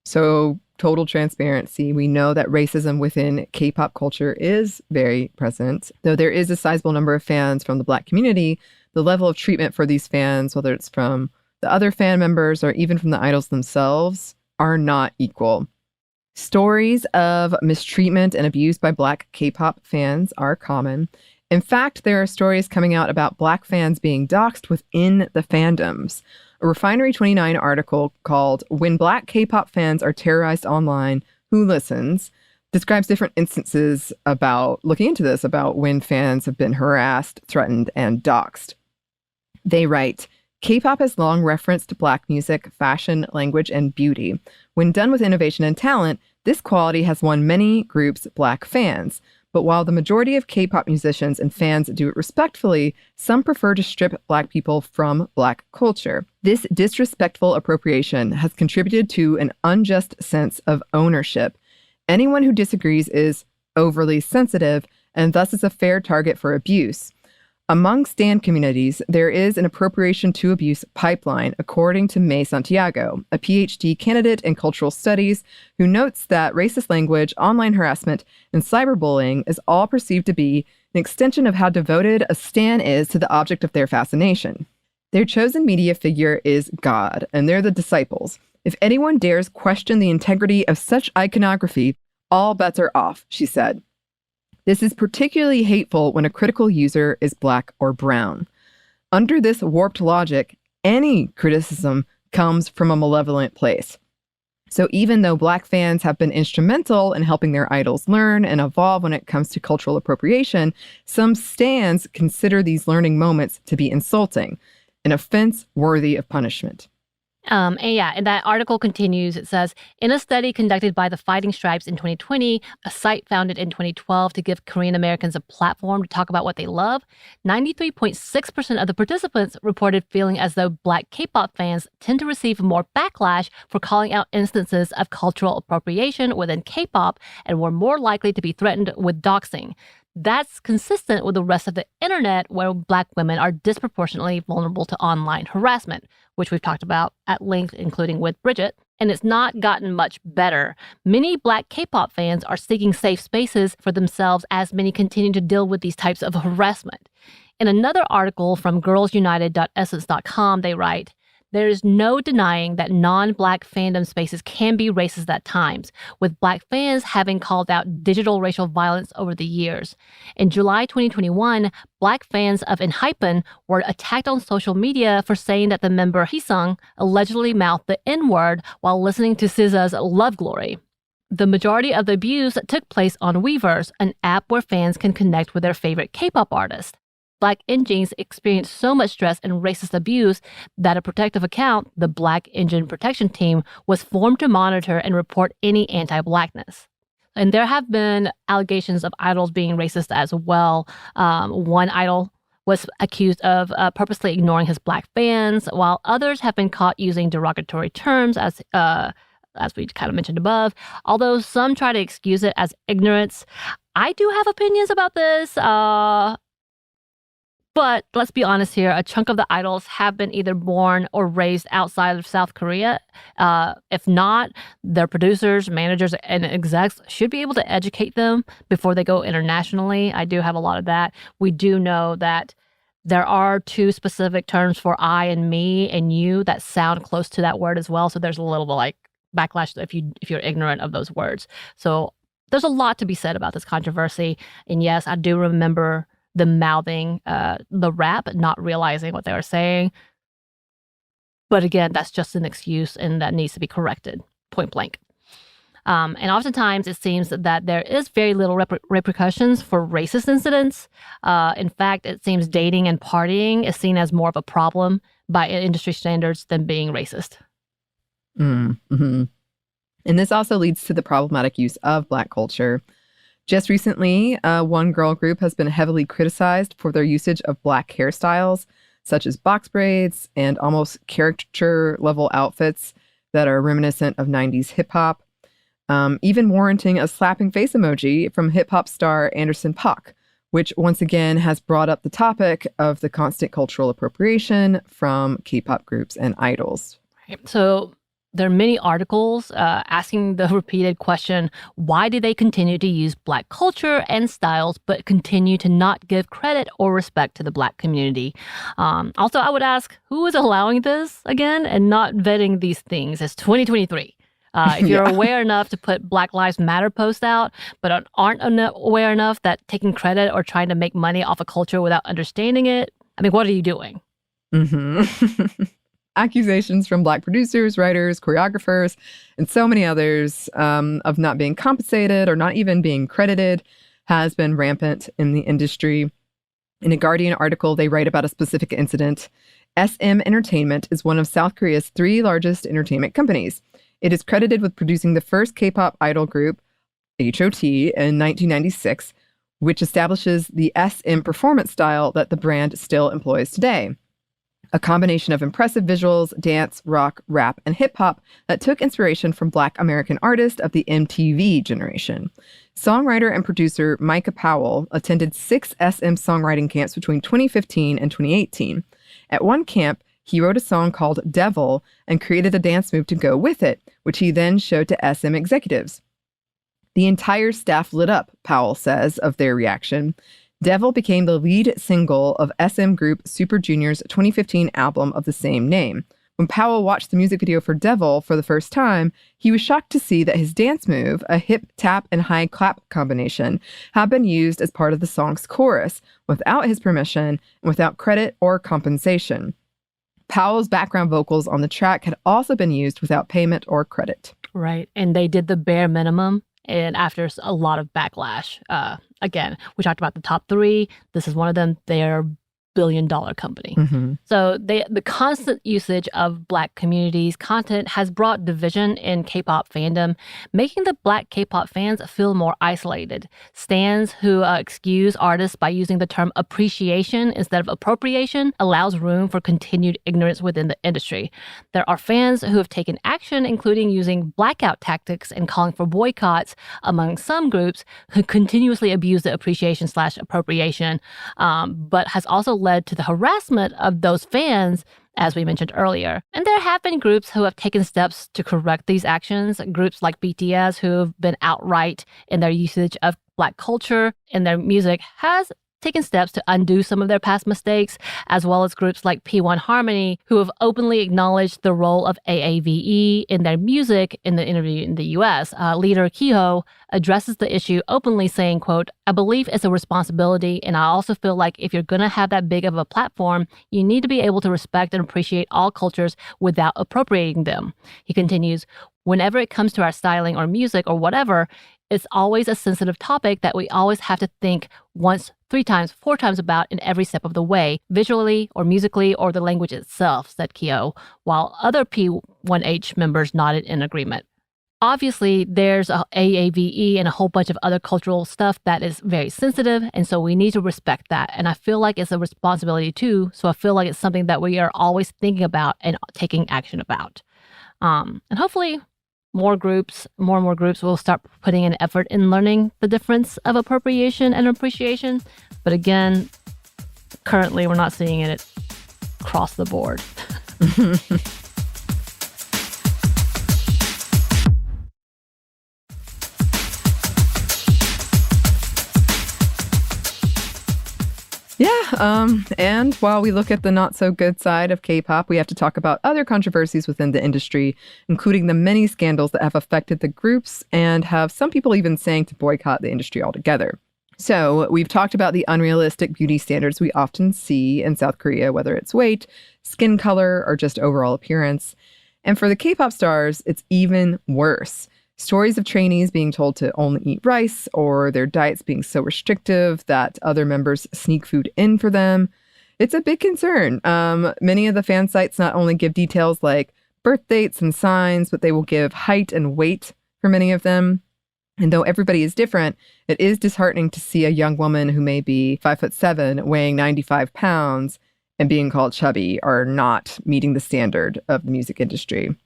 So, total transparency, we know that racism within K-pop culture is very present. Though there is a sizable number of fans from the Black community, the level of treatment for these fans, whether it's from the other fan members or even from the idols themselves, are not equal. Stories of mistreatment and abuse by Black K-pop fans are common. In fact, there are stories coming out about Black fans being doxxed within the fandoms. A Refinery 29 article called "When Black K-pop Fans Are Terrorized Online, Who Listens?" describes different instances about looking into this, about when fans have been harassed, threatened, and doxxed. They write, K-pop has long referenced Black music, fashion, language, and beauty. When done with innovation and talent, this quality has won many groups Black fans. But while the majority of K-pop musicians and fans do it respectfully, some prefer to strip Black people from Black culture. This disrespectful appropriation has contributed to an unjust sense of ownership. Anyone who disagrees is overly sensitive and thus is a fair target for abuse. Among stan communities, there is an appropriation to abuse pipeline, according to May Santiago, a PhD candidate in cultural studies, who notes that racist language, online harassment, and cyberbullying is all perceived to be an extension of how devoted a stan is to the object of their fascination. Their chosen media figure is God, and they're the disciples. If anyone dares question the integrity of such iconography, all bets are off, she said. This is particularly hateful when a critical user is Black or brown. Under this warped logic, any criticism comes from a malevolent place. So even though Black fans have been instrumental in helping their idols learn and evolve when it comes to cultural appropriation, some stans consider these learning moments to be insulting, an offense worthy of punishment. And that article continues. It says, in a study conducted by the Fighting Stripes in 2020, a site founded in 2012 to give Korean Americans a platform to talk about what they love, 93.6% of the participants reported feeling as though Black K-pop fans tend to receive more backlash for calling out instances of cultural appropriation within K-pop and were more likely to be threatened with doxing. That's consistent with the rest of the internet, where Black women are disproportionately vulnerable to online harassment, which we've talked about at length, including with Bridget. And it's not gotten much better. Many Black K-pop fans are seeking safe spaces for themselves as many continue to deal with these types of harassment. In another article from girlsunited.essence.com, they write, there is no denying that non-Black fandom spaces can be racist at times, with Black fans having called out digital racial violence over the years. In July 2021, Black fans of Enhypen were attacked on social media for saying that the member Heesung allegedly mouthed the N-word while listening to SZA's Love Glory. The majority of the abuse took place on Weverse, an app where fans can connect with their favorite K-pop artist. Black Engines experienced so much stress and racist abuse that a protective account, the Black Engine Protection Team, was formed to monitor and report any anti-Blackness. And there have been allegations of idols being racist as well. One idol was accused of purposely ignoring his Black fans, while others have been caught using derogatory terms as we kind of mentioned above. Although some try to excuse it as ignorance, I do have opinions about this. But let's be honest here, a chunk of the idols have been either born or raised outside of South Korea. If not, their producers, managers, and execs should be able to educate them before they go internationally. I do have a lot of that. We do know that there are two specific terms for I and me and you that sound close to that word as well. So there's a little bit like backlash if you're ignorant of those words. So there's a lot to be said about this controversy. And yes, I do remember them mouthing the rap, not realizing what they were saying. But again, that's just an excuse and that needs to be corrected, point blank. And oftentimes it seems that there is very little repercussions for racist incidents. In fact, it seems dating and partying is seen as more of a problem by industry standards than being racist. Mm-hmm. And this also leads to the problematic use of Black culture. Just recently, one girl group has been heavily criticized for their usage of Black hairstyles, such as box braids and almost caricature-level outfits that are reminiscent of 90s hip-hop, even warranting a slapping face emoji from hip-hop star Anderson .Paak, which once again has brought up the topic of the constant cultural appropriation from K-pop groups and idols. Right. So there are many articles asking the repeated question, why do they continue to use Black culture and styles but continue to not give credit or respect to the Black community? Also, I would ask, who is allowing this again and not vetting these things? It's 2023. If you're aware enough to put Black Lives Matter posts out, but aren't aware enough that taking credit or trying to make money off a culture without understanding it, I mean, what are you doing? Mm-hmm. Accusations from Black producers, writers, choreographers, and so many others of not being compensated or not even being credited has been rampant in the industry. In a Guardian article, they write about a specific incident. SM Entertainment is one of South Korea's 3 largest entertainment companies. It is credited with producing the first K-pop idol group, HOT, in 1996, which establishes the SM performance style that the brand still employs today. A combination of impressive visuals, dance, rock, rap, and hip-hop that took inspiration from Black American artists of the MTV generation. Songwriter and producer Micah Powell attended 6 SM songwriting camps between 2015 and 2018. At one camp, he wrote a song called Devil and created a dance move to go with it, which he then showed to SM executives. The entire staff lit up, Powell says, of their reaction. Devil became the lead single of SM group Super Junior's 2015 album of the same name. When Powell watched the music video for Devil for the first time, he was shocked to see that his dance move, a hip tap and high clap combination, had been used as part of the song's chorus without his permission and without credit or compensation. Powell's background vocals on the track had also been used without payment or credit. Right. And they did the bare minimum. And after a lot of backlash, again, we talked about the top 3. This is one of them. They're billion-dollar company. Mm-hmm. So the constant usage of Black communities content has brought division in K-pop fandom, making the Black K-pop fans feel more isolated. Stans who excuse artists by using the term appreciation instead of appropriation allows room for continued ignorance within the industry. There are fans who have taken action, including using blackout tactics and calling for boycotts among some groups who continuously abuse the appreciation/appropriation, but has also led to the harassment of those fans, as we mentioned earlier. And there have been groups who have taken steps to correct these actions. Groups like BTS, who have been outright in their usage of Black culture in their music, has taken steps to undo some of their past mistakes, as well as groups like P1 Harmony, who have openly acknowledged the role of AAVE in their music. In the interview in the US, leader Kiho addresses the issue openly, saying, quote, "I believe it's a responsibility, and I also feel like if you're going to have that big of a platform, you need to be able to respect and appreciate all cultures without appropriating them." He continues, "Whenever it comes to our styling or music or whatever, it's always a sensitive topic that we always have to think once, 3 times, 4 times about in every step of the way, visually or musically or the language itself," said Kyo, while other P1H members nodded in agreement. Obviously, there's a AAVE and a whole bunch of other cultural stuff that is very sensitive, and so we need to respect that. And I feel like it's a responsibility too, so I feel like it's something that we are always thinking about and taking action about. And hopefully more and more groups will start putting an effort in learning the difference of appropriation and appreciation. But again, currently we're not seeing it across the board. And while we look at the not so good side of K-pop, we have to talk about other controversies within the industry, including the many scandals that have affected the groups and have some people even saying to boycott the industry altogether. So we've talked about the unrealistic beauty standards we often see in South Korea, whether it's weight, skin color, or just overall appearance. And for the K-pop stars, it's even worse. Stories of trainees being told to only eat rice or their diets being so restrictive that other members sneak food in for them. It's a big concern. Many of the fan sites not only give details like birth dates and signs, but they will give height and weight for many of them. And though everybody is different, it is disheartening to see a young woman who may be 5'7", weighing 95 pounds, and being called chubby are not meeting the standard of the music industry.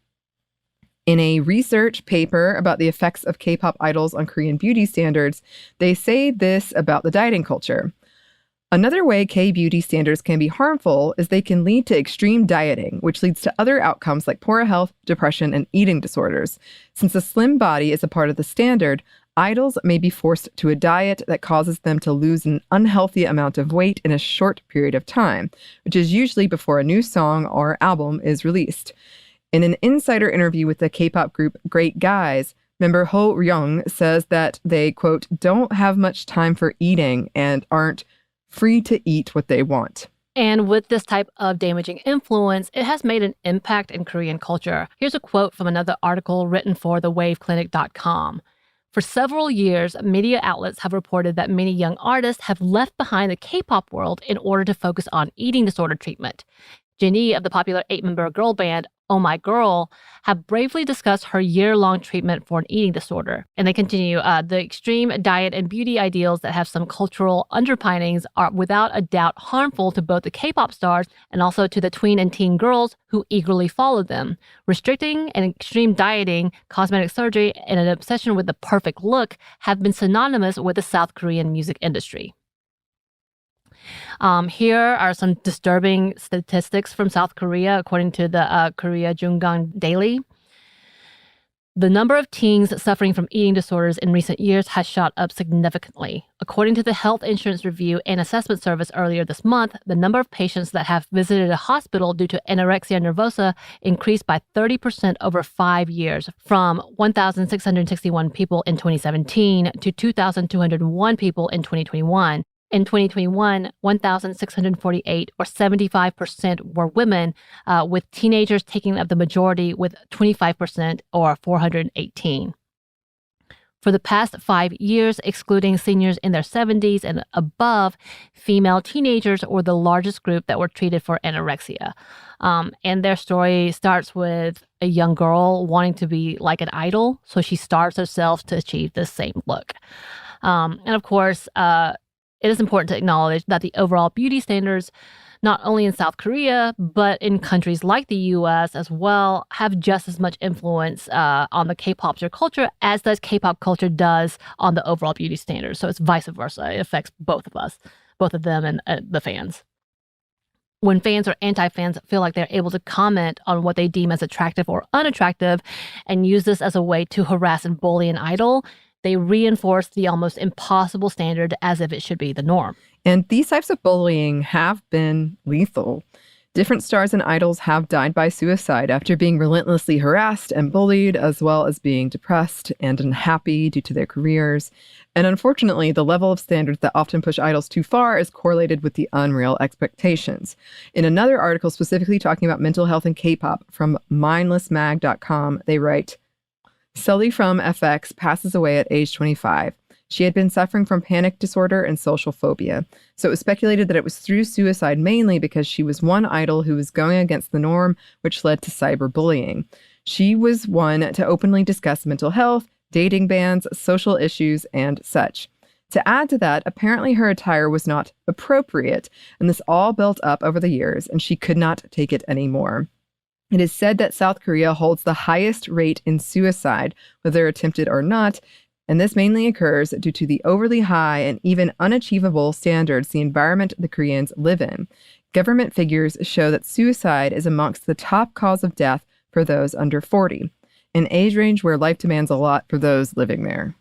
In a research paper about the effects of K-pop idols on Korean beauty standards, they say this about the dieting culture. Another way K-beauty standards can be harmful is they can lead to extreme dieting, which leads to other outcomes like poor health, depression, and eating disorders. Since a slim body is a part of the standard, idols may be forced to a diet that causes them to lose an unhealthy amount of weight in a short period of time, which is usually before a new song or album is released. In an insider interview with the K-pop group Great Guys, member Ho Ryung says that they, quote, don't have much time for eating and aren't free to eat what they want. And with this type of damaging influence, it has made an impact in Korean culture. Here's a quote from another article written for thewaveclinic.com. For several years, media outlets have reported that many young artists have left behind the K-pop world in order to focus on eating disorder treatment. Jennie of the popular 8-member girl band Oh My Girl have bravely discussed her year-long treatment for an eating disorder. And they continue, the extreme diet and beauty ideals that have some cultural underpinnings are without a doubt harmful to both the K-pop stars and also to the tween and teen girls who eagerly follow them. Restricting and extreme dieting, cosmetic surgery, and an obsession with the perfect look have been synonymous with the South Korean music industry. Here are some disturbing statistics from South Korea, according to the Korea Jungang Daily. The number of teens suffering from eating disorders in recent years has shot up significantly. According to the Health Insurance Review and Assessment Service earlier this month, the number of patients that have visited a hospital due to anorexia nervosa increased by 30% over 5 years, from 1,661 people in 2017 to 2,201 people in 2021. In 2021, 1,648, or 75%, were women, with teenagers taking up the majority with 25%, or 418. For the past 5 years, excluding seniors in their 70s and above, female teenagers were the largest group that were treated for anorexia. And their story starts with a young girl wanting to be like an idol, so she starves herself to achieve the same look. And of course, it is important to acknowledge that the overall beauty standards, not only in South Korea, but in countries like the U.S. as well, have just as much influence on the K-pop culture as does K-pop culture does on the overall beauty standards. So it's vice versa. It affects both of us, both of them and the fans. When fans or anti-fans feel like they're able to comment on what they deem as attractive or unattractive and use this as a way to harass and bully an idol, they reinforce the almost impossible standard as if it should be the norm. And these types of bullying have been lethal. Different stars and idols have died by suicide after being relentlessly harassed and bullied, as well as being depressed and unhappy due to their careers. And unfortunately, the level of standards that often push idols too far is correlated with the unreal expectations. In another article specifically talking about mental health in K-pop from mindlessmag.com, they write, Sully from FX passes away at age 25. She had been suffering from panic disorder and social phobia, so it was speculated that it was through suicide mainly because she was one idol who was going against the norm, which led to cyberbullying. She was one to openly discuss mental health, dating bans, social issues, and such. To add to that, apparently her attire was not appropriate, and this all built up over the years, and she could not take it anymore. It is said that South Korea holds the highest rate in suicide, whether attempted or not, And this mainly occurs due to the overly high and even unachievable standards the environment the Koreans live in. Government figures show that suicide is amongst the top cause of death for those under 40, an age range where life demands a lot for those living there.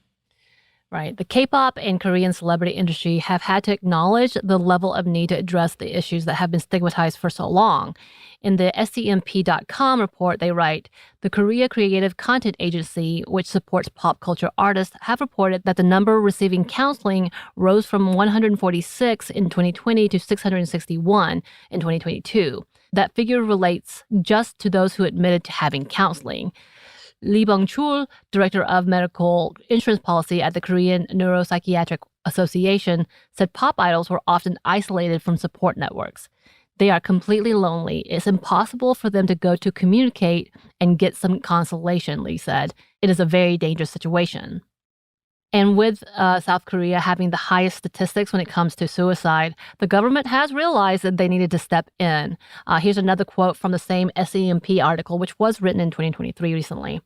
Right. The K-pop and Korean celebrity industry have had to acknowledge the level of need to address the issues that have been stigmatized for so long. In the SCMP.com report, they write, the Korea Creative Content Agency, which supports pop culture artists, have reported that the number receiving counseling rose from 146 in 2020 to 661 in 2022. That figure relates just to those who admitted to having counseling. Lee Bong-chul, director of medical insurance policy at the Korean Neuropsychiatric Association, said pop idols were often isolated from support networks. They are completely lonely. It's impossible for them to go to communicate and get some consolation, Lee said. It is a very dangerous situation. And with South Korea having the highest statistics when it comes to suicide, the government has realized that they needed to step in. Here's another quote from the same SEMP article, which was written in 2023 recently.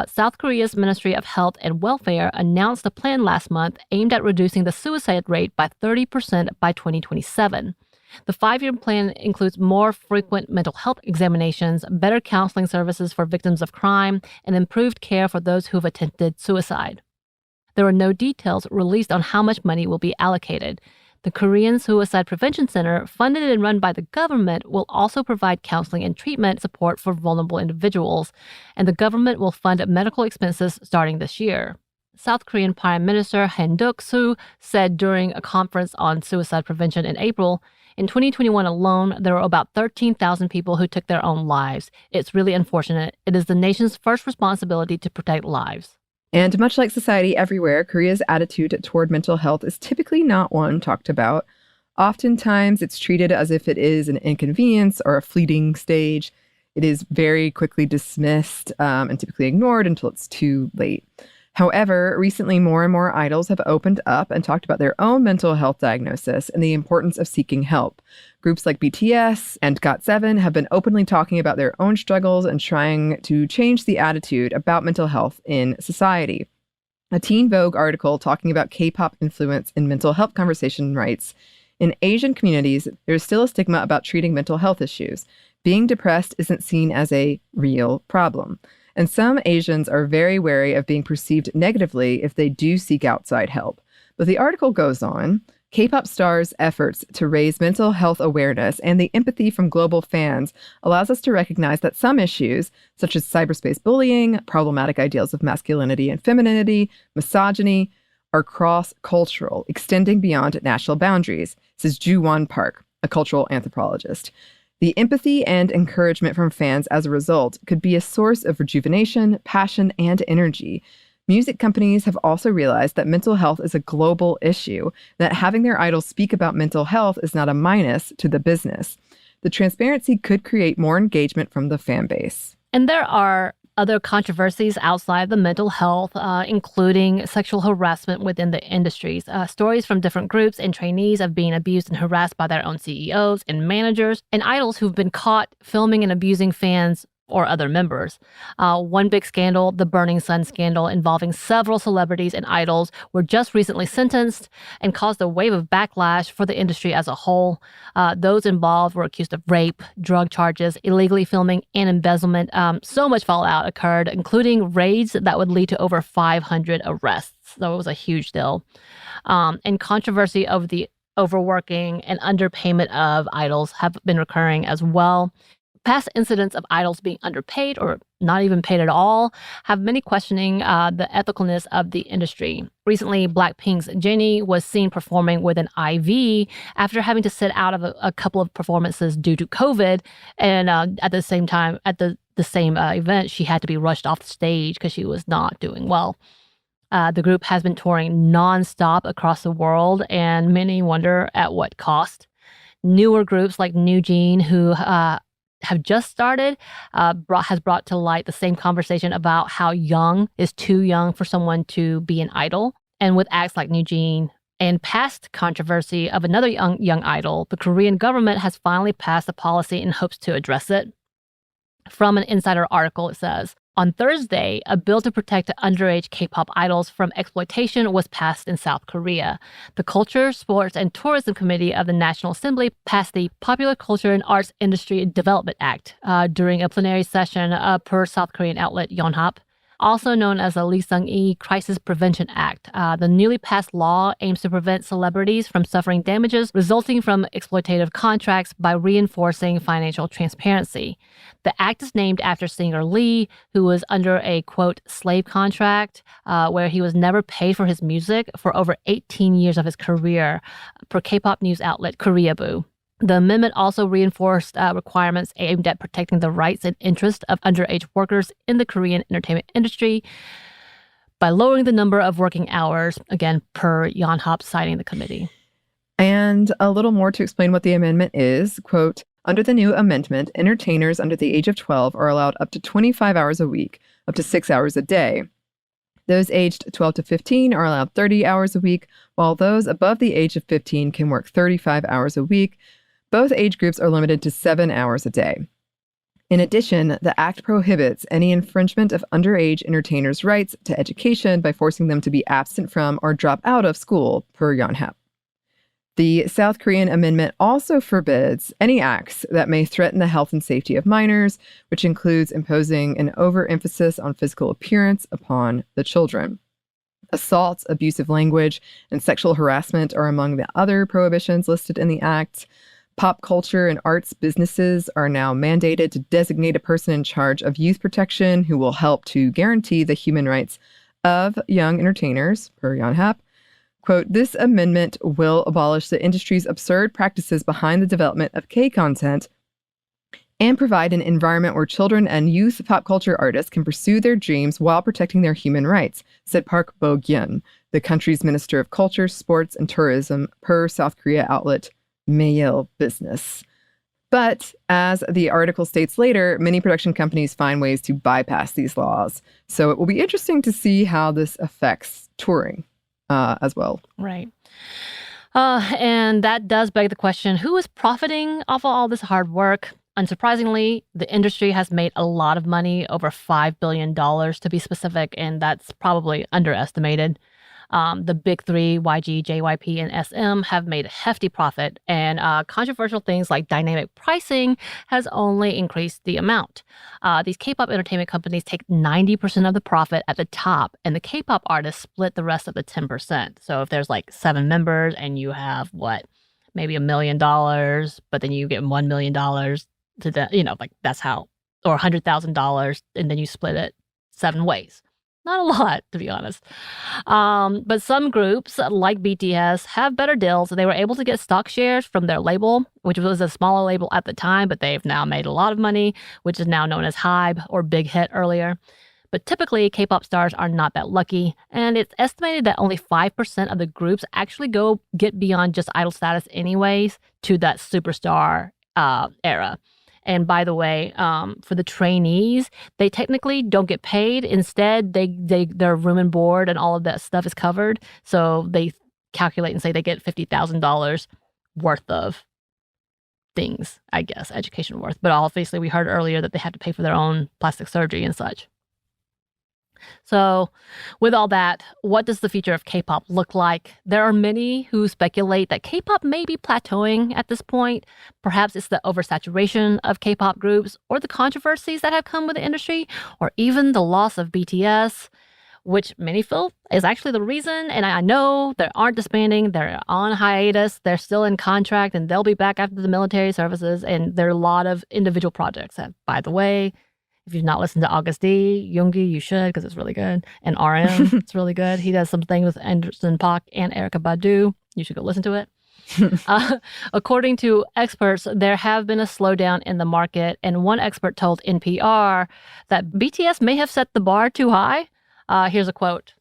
South Korea's Ministry of Health and Welfare announced a plan last month aimed at reducing the suicide rate by 30% by 2027. The 5-year plan includes more frequent mental health examinations, better counseling services for victims of crime, and improved care for those who've attempted suicide. There are no details released on how much money will be allocated. The Korean Suicide Prevention Center, funded and run by the government, will also provide counseling and treatment support for vulnerable individuals, and the government will fund medical expenses starting this year. South Korean Prime Minister Han Duck-soo said during a conference on suicide prevention in April, in 2021 alone, there were about 13,000 people who took their own lives. It's really unfortunate. It is the nation's first responsibility to protect lives. And much like society everywhere, Korea's attitude toward mental health is typically not one talked about. Oftentimes, it's treated as if it is an inconvenience or a fleeting stage. It is very quickly dismissed and typically ignored until it's too late. However, recently more and more idols have opened up and talked about their own mental health diagnosis and the importance of seeking help. Groups like BTS and GOT7 have been openly talking about their own struggles and trying to change the attitude about mental health in society. A Teen Vogue article talking about K-pop influence in mental health conversation writes, in Asian communities, there's still a stigma about treating mental health issues. Being depressed isn't seen as a real problem. And some Asians are very wary of being perceived negatively if they do seek outside help. But the article goes on, K-pop stars' efforts to raise mental health awareness and the empathy from global fans allows us to recognize that some issues, such as cyberspace bullying, problematic ideals of masculinity and femininity, misogyny, are cross-cultural, extending beyond national boundaries, says Ju-Won Park, a cultural anthropologist. The empathy and encouragement from fans as a result could be a source of rejuvenation, passion, and energy. Music companies have also realized that mental health is a global issue, that having their idols speak about mental health is not a minus to the business. The transparency could create more engagement from the fan base. And there are other controversies outside the mental health, including sexual harassment within the industries. Stories from different groups and trainees of being abused and harassed by their own CEOs and managers, and idols who've been caught filming and abusing fans or other members. One big scandal, the Burning Sun scandal, involving several celebrities and idols, were just recently sentenced and caused a wave of backlash for the industry as a whole. Those involved were accused of rape, drug charges, illegally filming, and embezzlement. So much fallout occurred, including raids that would lead to over 500 arrests. So it was a huge deal. And controversy over the overworking and underpayment of idols have been recurring as well. Past incidents of idols being underpaid or not even paid at all have many questioning the ethicalness of the industry. Recently, Blackpink's Jennie was seen performing with an IV after having to sit out of a couple of performances due to COVID. And at the same time, at the same event, she had to be rushed off the stage because she was not doing well. The group has been touring nonstop across the world, and many wonder at what cost. Newer groups like New Jean, who have just started, has brought to light the same conversation about how young is too young for someone to be an idol. And with acts like New Jean and past controversy of another young idol, the Korean government has finally passed a policy in hopes to address it. From an insider article, it says, On Thursday, a bill to protect underage K-pop idols from exploitation was passed in South Korea. The Culture, Sports, and Tourism Committee of the National Assembly passed the Popular Culture and Arts Industry Development Act during a plenary session per South Korean outlet Yonhap. Also known as the Lee Sung-ee Crisis Prevention Act. The newly passed law aims to prevent celebrities from suffering damages resulting from exploitative contracts by reinforcing financial transparency. The act is named after singer Lee, who was under a, quote, slave contract, where he was never paid for his music for over 18 years of his career, per K-pop news outlet Koreaboo. The amendment also reinforced requirements aimed at protecting the rights and interests of underage workers in the Korean entertainment industry by lowering the number of working hours, again, per Yonhap citing the committee. And a little more to explain what the amendment is. Quote, under the new amendment, entertainers under the age of 12 are allowed up to 25 hours a week, up to 6 hours a day. Those aged 12 to 15 are allowed 30 hours a week, while those above the age of 15 can work 35 hours a week. Both age groups are limited to 7 hours a day. In addition, the act prohibits any infringement of underage entertainers' rights to education by forcing them to be absent from or drop out of school, per Yonhap. The South Korean amendment also forbids any acts that may threaten the health and safety of minors, which includes imposing an overemphasis on physical appearance upon the children. Assault, abusive language, and sexual harassment are among the other prohibitions listed in the act. Pop culture and arts businesses are now mandated to designate a person in charge of youth protection who will help to guarantee the human rights of young entertainers, per Yonhap. Quote, this amendment will abolish the industry's absurd practices behind the development of K-content and provide an environment where children and youth pop culture artists can pursue their dreams while protecting their human rights, said Park Bo-gyun, the country's Minister of Culture, Sports, and Tourism, per South Korea outlet Mail Business. But as the article states later, many production companies find ways to bypass these laws. So it will be interesting to see how this affects touring as well. Right. And that does beg the question, who is profiting off of all this hard work? Unsurprisingly, the industry has made a lot of money, over $5 billion to be specific, and that's probably underestimated. The big three, YG, JYP, and SM, have made a hefty profit, and controversial things like dynamic pricing has only increased the amount. These K-pop entertainment companies take 90% of the profit at the top, and the K-pop artists split the rest of the 10%. So if there's like 7 members and you have, maybe $1 million, but then you get $1 million to the, that's how, or $100,000, and then you split it 7 ways. Not a lot, to be honest. But some groups, like BTS, have better deals. They were able to get stock shares from their label, which was a smaller label at the time, but they've now made a lot of money, which is now known as HYBE, or Big Hit earlier. But typically, K-pop stars are not that lucky, and it's estimated that only 5% of the groups actually get beyond just idol status anyways to that superstar era. And by the way, for the trainees, they technically don't get paid. Instead, their room and board and all of that stuff is covered. So they calculate and say they get $50,000 worth of things, I guess, education worth. But obviously, we heard earlier that they had to pay for their own plastic surgery and such. So with all that, what does the future of K-pop look like? There are many who speculate that K-pop may be plateauing at this point. Perhaps it's the oversaturation of K-pop groups, or the controversies that have come with the industry, or even the loss of BTS, which many feel is actually the reason. And I know they aren't disbanding. They're on hiatus. They're still in contract, and they'll be back after the military services. And there are a lot of individual projects that, by the way, if you've not listened to August D, Yoongi, you should, because it's really good. And RM, it's really good. He does something with Anderson Paak and Erykah Badu. You should go listen to it. According to experts, there have been a slowdown in the market. And one expert told NPR that BTS may have set the bar too high. Here's a quote.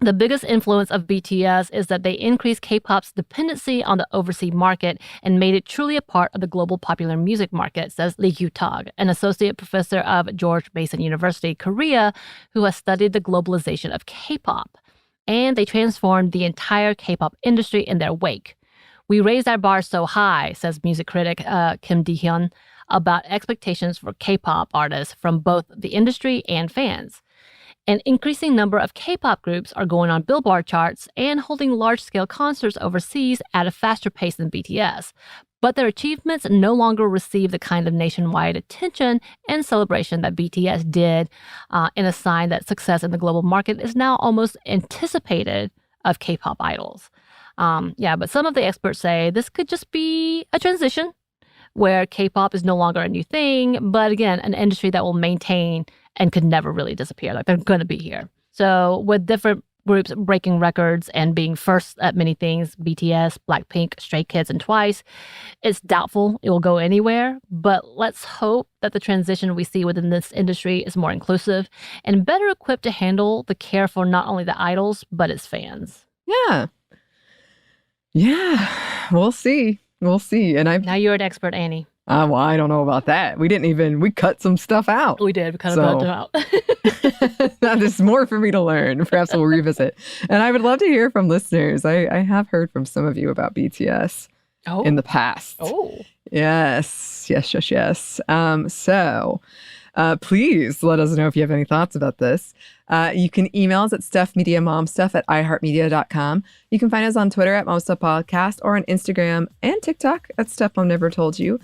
The biggest influence of BTS is that they increased K-pop's dependency on the overseas market and made it truly a part of the global popular music market, says Lee Kyu-tag, an associate professor of George Mason University, Korea, who has studied the globalization of K-pop. And they transformed the entire K-pop industry in their wake. We raised our bar so high, says music critic Kim Di-hyun. about expectations for K-pop artists from both the industry and fans. An increasing number of K-pop groups are going on Billboard charts and holding large-scale concerts overseas at a faster pace than BTS. But their achievements no longer receive the kind of nationwide attention and celebration that BTS did, in a sign that success in the global market is now almost anticipated of K-pop idols. But some of the experts say this could just be a transition where K-pop is no longer a new thing, but again, an industry that will maintain and could never really disappear. Like, they're going to be here. So with different groups breaking records and being first at many things, BTS, Blackpink, Stray Kids, and Twice, it's doubtful it will go anywhere. But let's hope that the transition we see within this industry is more inclusive and better equipped to handle the care for not only the idols, but its fans. Yeah, we'll see. And Now you're an expert, Anney. Well, I don't know about that. We cut some stuff out. We did. We cut it out. There's more for me to learn. Perhaps we'll revisit. And I would love to hear from listeners. I have heard from some of you about BTS in the past. Oh. Yes. So please let us know if you have any thoughts about this. You can email us at stuffmediamomstuff@iheartmedia.com. You can find us on Twitter at momstuffpodcast or on Instagram and TikTok at Stuff Mom Never Told You.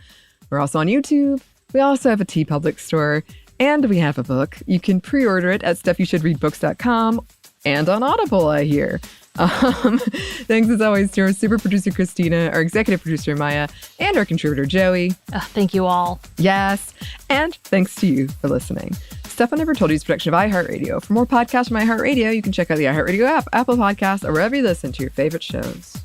We're also on YouTube. We also have a TeePublic store, and we have a book. You can pre-order it at stuffyoushouldreadbooks.com and on Audible, I hear. Thanks as always to our super producer Christina, our executive producer Maya, and our contributor Joey. Thank you all. Yes, and thanks to you for listening. Stuff I Never Told You is a production of iHeartRadio. For more podcasts from iHeartRadio, you can check out the iHeartRadio app, Apple Podcasts, or wherever you listen to your favorite shows.